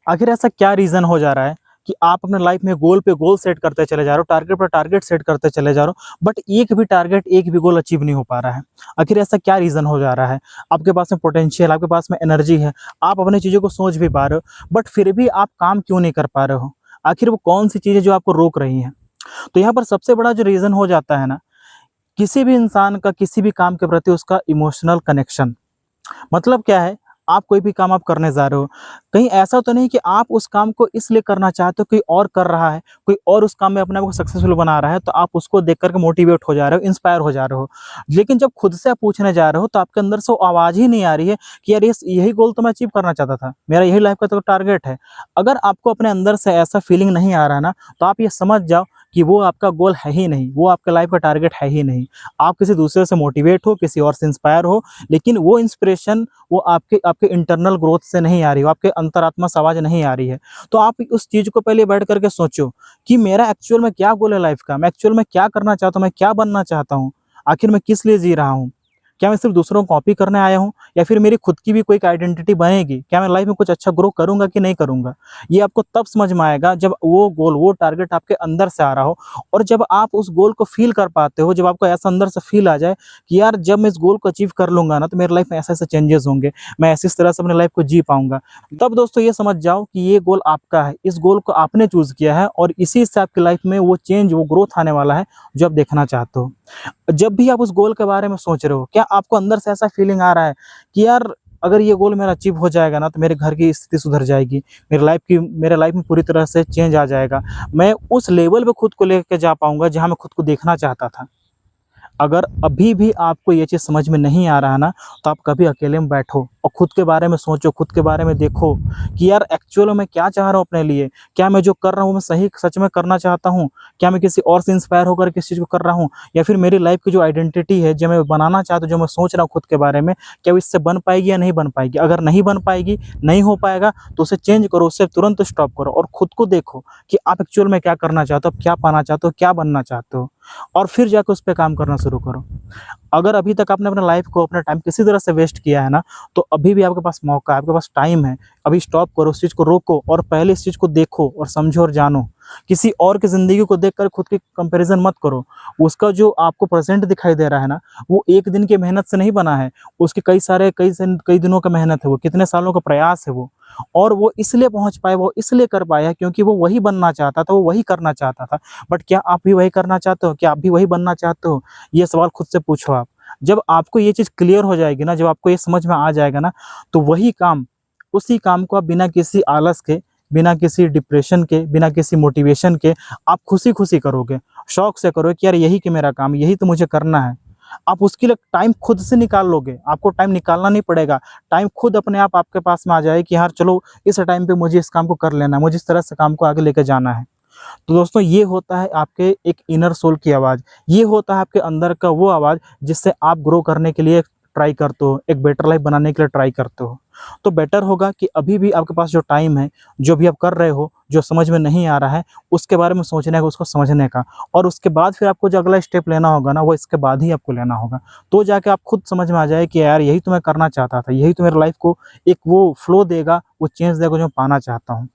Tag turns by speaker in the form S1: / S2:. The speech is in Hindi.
S1: आखिर ऐसा क्या रीज़न हो जा रहा है कि आप अपने लाइफ में गोल पे गोल सेट करते चले जा रहे हो, टारगेट पर टारगेट सेट करते चले जा रहे हो, बट एक भी टारगेट, एक भी गोल अचीव नहीं हो पा रहा है? आखिर ऐसा क्या रीज़न हो जा रहा है? आपके पास में पोटेंशियल, आपके पास में एनर्जी है, आप अपनी चीज़ों को सोच भी पा रहे हो, बट फिर भी आप काम क्यों नहीं कर पा रहे हो? आखिर वो कौन-सी चीज़ें जो आपको रोक रही हैं? तो यहाँ पर सबसे बड़ा जो रीज़न हो जाता है ना, किसी भी इंसान का किसी भी काम के प्रति उसका इमोशनल कनेक्शन। मतलब क्या है, आप कोई भी काम आप करने जा रहे हो, कहीं ऐसा तो नहीं कि आप उस काम को इसलिए करना चाहते हो, कोई और कर रहा है, कोई और उस काम में अपने आप को सक्सेसफुल बना रहा है, तो आप उसको देख कर के मोटिवेट हो जा रहे हो, इंस्पायर हो जा रहे हो। लेकिन जब खुद से आप पूछने जा रहे हो, तो आपके अंदर से वो आवाज़ ही नहीं आ रही है कि यार, यही गोल तो मैं अचीव करना चाहता था, मेरा यही लाइफ़ का तो टारगेट है। अगर आपको अपने अंदर से ऐसा फीलिंग नहीं आ रहा है ना, तो आप ये समझ जाओ कि वो आपका गोल है ही नहीं, वो आपका लाइफ़ का टारगेट है ही नहीं। आप किसी दूसरे से मोटिवेट हो, किसी और से इंस्पायर हो, लेकिन वो इंस्पिरेशन वो आपके आपके इंटरनल ग्रोथ से नहीं आ रही हो, आपके अंतरात्मा से आवाज़ नहीं आ रही है। तो आप उस चीज़ को पहले बैठ कर के सोचो कि मेरा एक्चुअल में क्या गोल है लाइफ़ का? मैं एक्चुअल में क्या करना चाहता हूँ? मैं क्या बनना चाहता हूँ? आखिर मैं किस लिए जी रहा हूँ? क्या मैं सिर्फ़ दूसरों को कॉपी करने आया हूँ, या फिर मेरी खुद की भी कोई एक आइडेंटिटी बनेगी? क्या मैं लाइफ़ में कुछ अच्छा ग्रो करूँगा कि नहीं करूँगा? ये आपको तब समझ में आएगा जब वो गोल, वो टारगेट आपके अंदर से आ रहा हो, और जब आप उस गोल को फ़ील कर पाते हो, जब आपको ऐसा अंदर से फ़ील आ जाए कि यार, जब मैं इस गोल को अचीव कर लूँगा ना, तो मेरी लाइफ़ में ऐसे-ऐसे चेंजेज़ होंगे, मैं ऐसी इस तरह से अपनी लाइफ़ को जी पाऊँगा। तब दोस्तों ये समझ जाओ कि ये गोल आपका है, इस गोल को आपने चूज़ किया है, और इसी से आपकी लाइफ़ में वो चेंज, वो ग्रोथ आने वाला है जो आप देखना चाहते हो। जब भी आप उस गोल के बारे में सोच रहे हो, क्या आपको अंदर से ऐसा फीलिंग आ रहा है कि यार, अगर ये गोल मेरा अचीव हो जाएगा ना, तो मेरे घर की स्थिति सुधर जाएगी, मेरे लाइफ़ में पूरी तरह से चेंज आ जाएगा। मैं उस लेवल पे खुद को लेके जा पाऊँगा जहाँ मैं खुद को देखना चाहता था। अगर अभी भी आपको ये चीज़ समझ में नहीं आ रहा है ना, तो आप कभी अकेले में बैठो और खुद के बारे में सोचो, खुद के बारे में देखो कि यार, एक्चुअल में मैं क्या चाह रहा हूँ अपने लिए? क्या मैं जो कर रहा हूँ, मैं सही सच में करना चाहता हूँ? क्या मैं किसी और से इंस्पायर होकर किसी चीज़ को कर रहा हूँ? या फिर मेरी लाइफ़ की जो आइडेंटिटी है, जो मैं बनाना चाहता हूँ, जो मैं सोच रहा हूँ खुद के बारे में, क्या वो इससे बन पाएगी या नहीं बन पाएगी? अगर नहीं बन पाएगी, नहीं हो पाएगा, तो उसे चेंज करो, उससे तुरंत स्टॉप करो और खुद को देखो कि आप एक्चुअल में क्या करना चाहते हो, आप क्या पाना चाहते हो, क्या बनना चाहते हो? और फिर जाके उस पे काम करना शुरू करो। अगर अभी तक आपने अपने लाइफ़ को, अपना टाइम किसी तरह से वेस्ट किया है ना, तो अभी भी आपके पास मौका है, आपके पास टाइम है। अभी स्टॉप करो, उस चीज़ को रोको और पहले इस चीज़ को देखो और समझो और जानो। किसी और की ज़िंदगी को देखकर खुद की कंपैरिज़न मत करो। उसका जो आपको प्रेज़ेंट दिखाई दे रहा है ना, वो एक दिन की मेहनत से नहीं बना है। उसके कई दिनों का मेहनत है वो, कितने सालों का प्रयास है वो। और वो इसलिए पहुँच पाया, वो इसलिए कर पाया क्योंकि वो वही बनना चाहता था, वो वही करना चाहता था। बट क्या आप भी वही करना चाहते हो? क्या आप भी वही बनना चाहते हो? ये सवाल खुद से पूछो आप। जब आपको ये चीज़ क्लियर हो जाएगी ना, जब आपको ये समझ में आ जाएगा ना, तो वही काम, उसी काम को आप बिना किसी आलस के, बिना किसी डिप्रेशन के, बिना किसी मोटिवेशन के, आप खुशी-खुशी करोगे। शौक से करोगे कि यार, यही कि मेरा काम, यही तो मुझे करना है। आप उसके लिए टाइम खुद से निकाल लोगे, आपको टाइम निकालना नहीं पड़ेगा। टाइम खुद अपने आप आपके पास में आ जाए कि यार चलो, इस टाइम पे मुझे इस काम को कर लेना है, मुझे इस तरह से काम को आगे लेके जाना है। तो दोस्तों, ये होता है आपके एक इनर सोल की आवाज़, ये होता है आपके अंदर का वो आवाज़ जिससे आप ग्रो करने के लिए ट्राई करते हो, एक बेटर लाइफ़ बनाने के लिए ट्राई करते हो। तो बेटर होगा कि अभी भी आपके पास जो टाइम है, जो भी आप कर रहे हो, जो समझ में नहीं आ रहा है, उसके बारे में सोचने का, उसको समझने का, और उसके बाद फिर आपको जो अगला स्टेप लेना होगा ना, वो इसके बाद ही आपको लेना होगा। तो जाके आप खुद समझ में आ जाए कि यार, यही तो मैं करना चाहता था, यही तो मेरी लाइफ़ को एक वो फ्लो देगा, वो चेंज देगा जो मैं पाना चाहता हूँ।